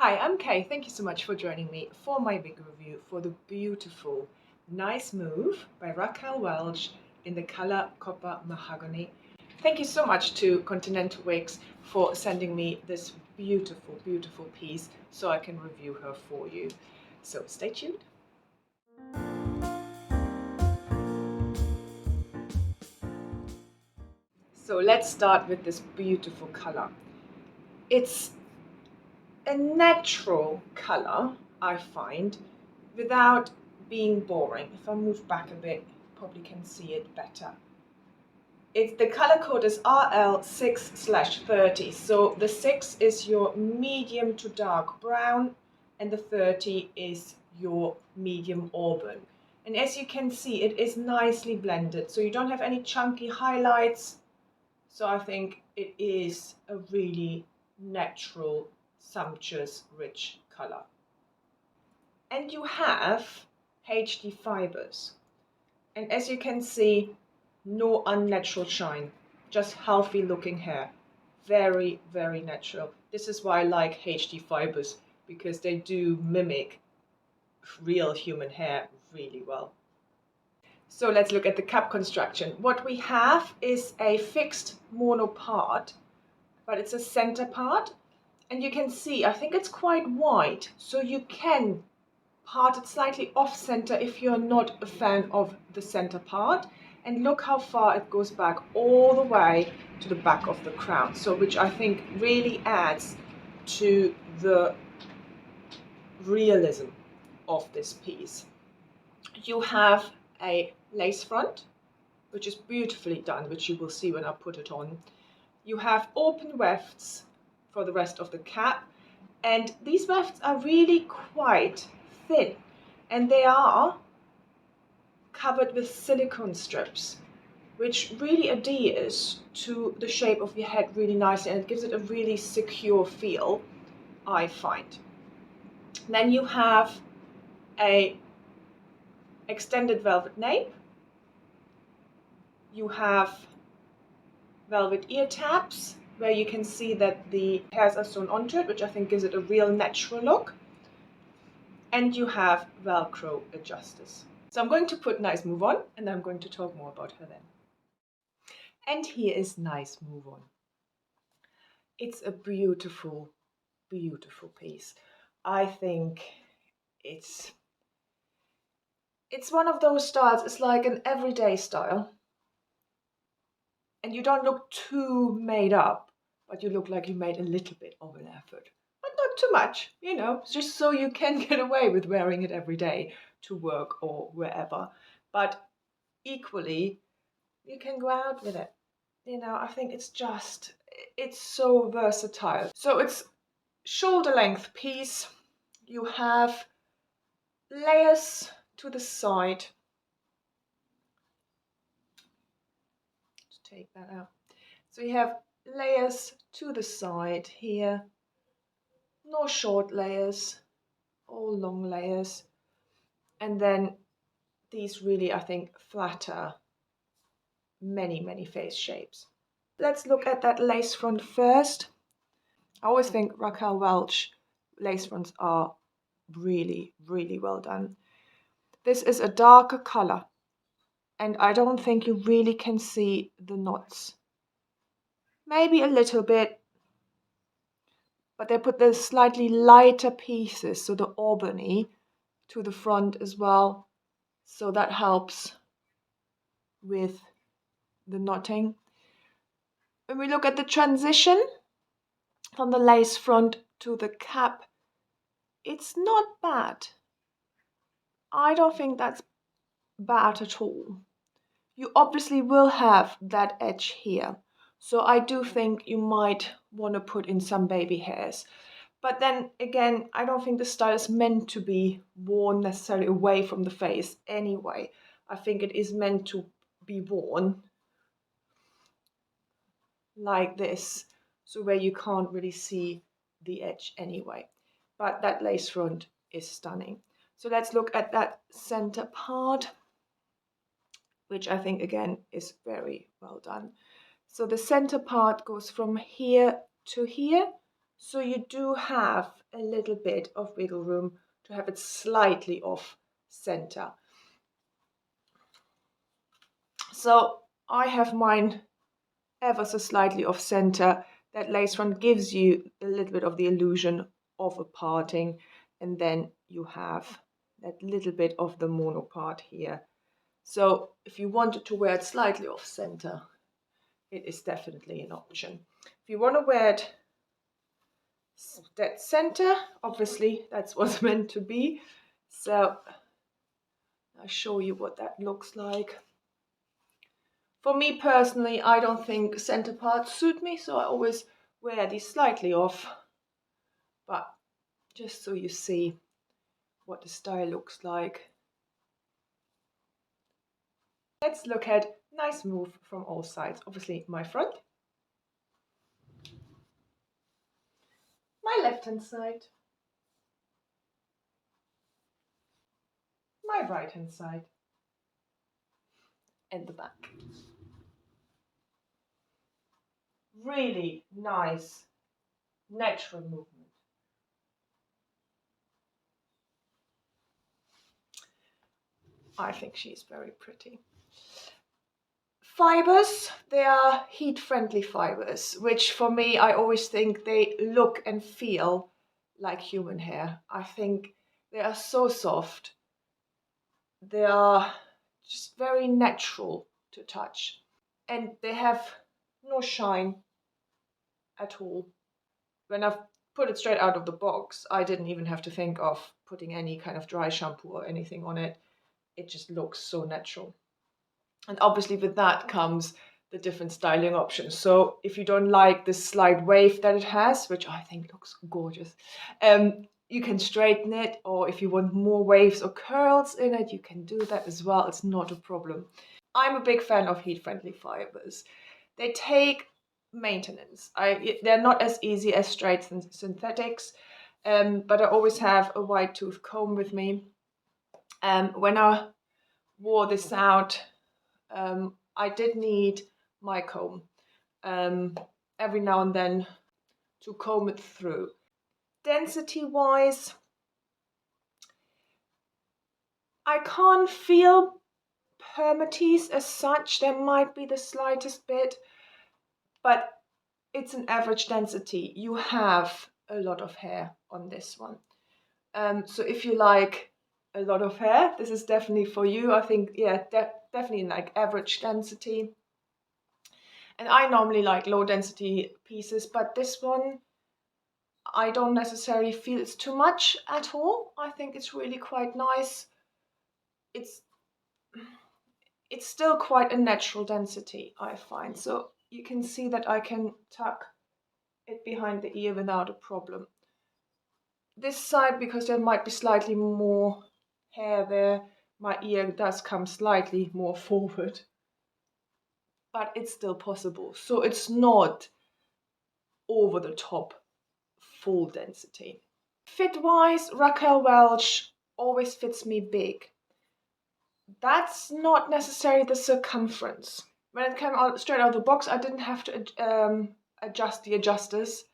Hi, I'm Kay. Thank you so much for joining me for my wig review for the beautiful Nice Move by Raquel Welch in the color Copper Mahogany. Thank you so much to Continental Wigs for sending me this beautiful, beautiful piece so I can review her for you. So stay tuned. So let's start with this beautiful color. It's a natural color, I find, without being boring. If I move back a bit, you probably can see it better. The color code is RL6/30. So the 6 is your medium to dark brown and the 30 is your medium auburn. And as you can see, it is nicely blended. So you don't have any chunky highlights. So I think it is a really natural, sumptuous, rich color. And you have HD fibers. And as you can see, no unnatural shine, just healthy looking hair. Very, very natural. This is why I like HD fibers, because they do mimic real human hair really well. So let's look at the cap construction. What we have is a fixed mono part, but it's a center part. And you can see, I think it's quite wide, so you can part it slightly off center if you're not a fan of the center part. And look how far it goes back all the way to the back of the crown. So which I think really adds to the realism of this piece. You have a lace front, which is beautifully done, which you will see when I put it on. You have open wefts for the rest of the cap, and these wefts are really quite thin, and they are covered with silicone strips, which really adheres to the shape of your head really nicely, and it gives it a really secure feel, I find. Then you have a extended velvet nape. You have velvet ear tabs, where you can see that the hairs are sewn onto it, which I think gives it a real natural look. And you have Velcro adjusters. So I'm going to put Nice Move on, and I'm going to talk more about her then. And here is Nice Move on. It's a beautiful, beautiful piece. I think it's one of those styles. It's like an everyday style, and you don't look too made up, but you look like you made a little bit of an effort, but not too much, just so you can get away with wearing it every day to work or wherever. But equally, you can go out with it. I think it's so versatile. So it's shoulder length piece. You have layers to the side. Let's take that out. So you have layers to the side here. No short layers, all long layers. And then these really, I think, flatter many, many face shapes. Let's look at that lace front first. I always think Raquel Welch lace fronts are really, really well done. This is a darker color, and I don't think you really can see the knots. Maybe a little bit, but they put the slightly lighter pieces, so the auburny, to the front as well. So that helps with the knotting. When we look at the transition from the lace front to the cap, it's not bad. I don't think that's bad at all. You obviously will have that edge here. So I do think you might want to put in some baby hairs. But then again, I don't think the style is meant to be worn necessarily away from the face anyway. I think it is meant to be worn like this, so where you can't really see the edge anyway. But that lace front is stunning. So let's look at that center part, which I think again is very well done. So the center part goes from here to here, So you do have a little bit of wiggle room to have it slightly off center. So I have mine ever so slightly off center. That lace front gives you a little bit of the illusion of a parting, and then you have that little bit of the mono part here. So if you wanted to wear it slightly off center, it is definitely an option. If you want to wear it dead center, obviously that's what's meant to be. So I'll show you what that looks like. For me personally, I don't think center parts suit me, so I always wear these slightly off. But just so you see what the style looks like. Let's look at nice move from all sides. Obviously my front, my left hand side, my right hand side, and the back. Really nice, natural movement. I think she's very pretty. Fibres, they are heat-friendly fibres, which for me, I always think they look and feel like human hair. I think they are so soft. They are just very natural to touch. And they have no shine at all. When I've put it straight out of the box, I didn't even have to think of putting any kind of dry shampoo or anything on it. It just looks so natural. And obviously with that comes the different styling options. So if you don't like the slight wave that it has, which I think looks gorgeous, you can straighten it, or if you want more waves or curls in it, you can do that as well. It's not a problem. I'm a big fan of heat-friendly fibers. They take maintenance. They're not as easy as straight synthetics, but I always have a wide tooth comb with me. When I wore this out, I did need my comb every now and then to comb it through. Density-wise, I can't feel permatease as such. There might be the slightest bit, but it's an average density. You have a lot of hair on this one. So if you like a lot of hair, this is definitely for you. I think, yeah, definitely like average density. And I normally like low density pieces, but this one, I don't necessarily feel it's too much at all. I think it's really quite nice. It's still quite a natural density, I find. So you can see that I can tuck it behind the ear without a problem. This side, because there might be slightly more hair there, my ear does come slightly more forward. But it's still possible. So it's not over the top full density. Fit-wise, Raquel Welch always fits me big. That's not necessarily the circumference. When it came out straight out of the box, I didn't have to adjust the adjusters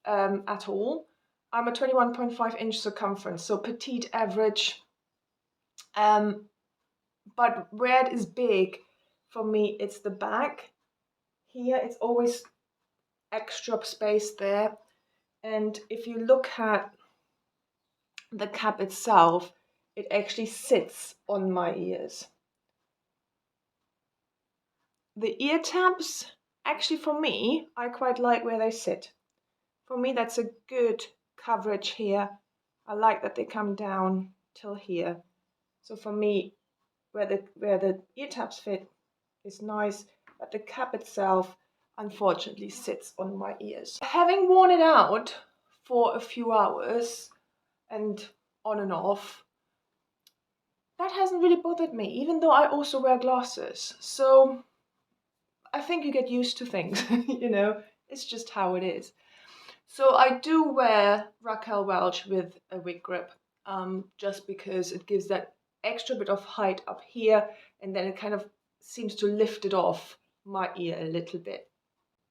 at all. I'm a 21.5-inch circumference, so petite average. But where it is big, for me, it's the back. Here, it's always extra space there. And if you look at the cap itself, it actually sits on my ears. The ear tabs, actually for me, I quite like where they sit. For me, that's a good coverage here. I like that they come down till here. So for me, where the ear tabs fit is nice, but the cap itself unfortunately sits on my ears. Having worn it out for a few hours and on and off, that hasn't really bothered me, even though I also wear glasses. So I think you get used to things, you know, it's just how it is. So I do wear Raquel Welch with a wig grip, just because it gives that extra bit of height up here, and then it kind of seems to lift it off my ear a little bit.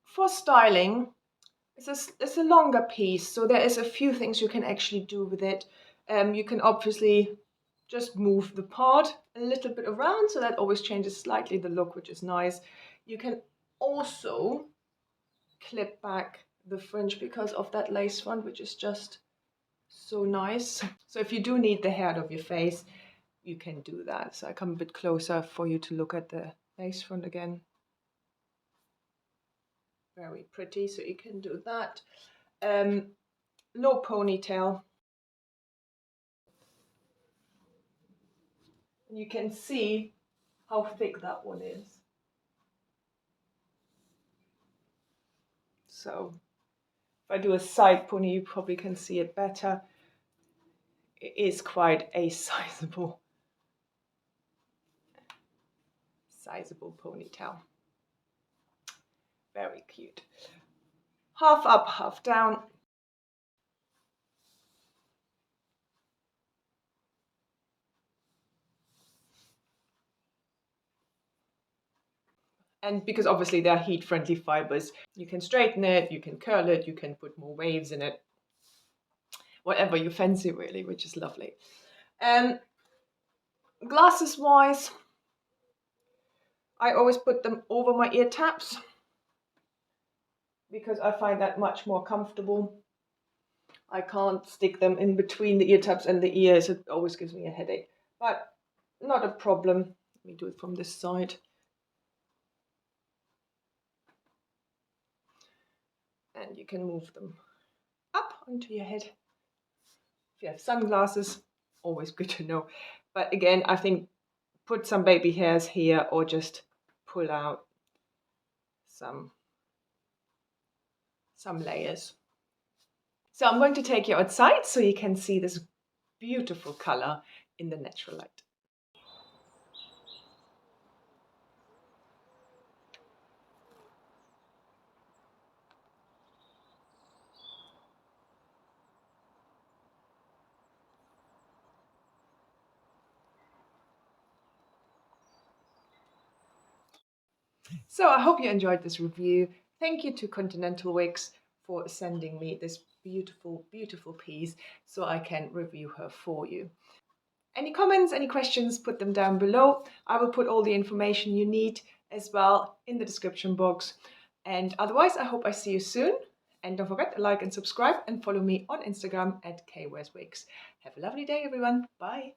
For styling, it's a longer piece, so there is a few things you can actually do with it. You can obviously just move the part a little bit around, so that always changes slightly the look, which is nice. You can also clip back the fringe because of that lace front, which is just so nice. So if you do need the hair out of your face, you can do that. So I come a bit closer for you to look at the lace front again. Very pretty, so you can do that. Low ponytail. And you can see how thick that one is. So if I do a side pony, you probably can see it better. It is quite a sizable ponytail. Very cute. Half up, half down. And because obviously they're heat-friendly fibers, you can straighten it, you can curl it, you can put more waves in it. Whatever you fancy really, which is lovely. Glasses wise, I always put them over my ear taps because I find that much more comfortable. I can't stick them in between the ear taps and the ears. It always gives me a headache, but not a problem. Let me do it from this side. And you can move them up onto your head. If you have sunglasses, always good to know. But again, I think put some baby hairs here or just pull out some layers. So I'm going to take you outside so you can see this beautiful color in the natural light. So I hope you enjoyed this review. Thank you to Continental Wigs for sending me this beautiful, beautiful piece so I can review her for you. Any comments, any questions, put them down below. I will put all the information you need as well in the description box. And otherwise, I hope I see you soon. And don't forget to like and subscribe and follow me on Instagram at @kwearswigs. Have a lovely day, everyone. Bye.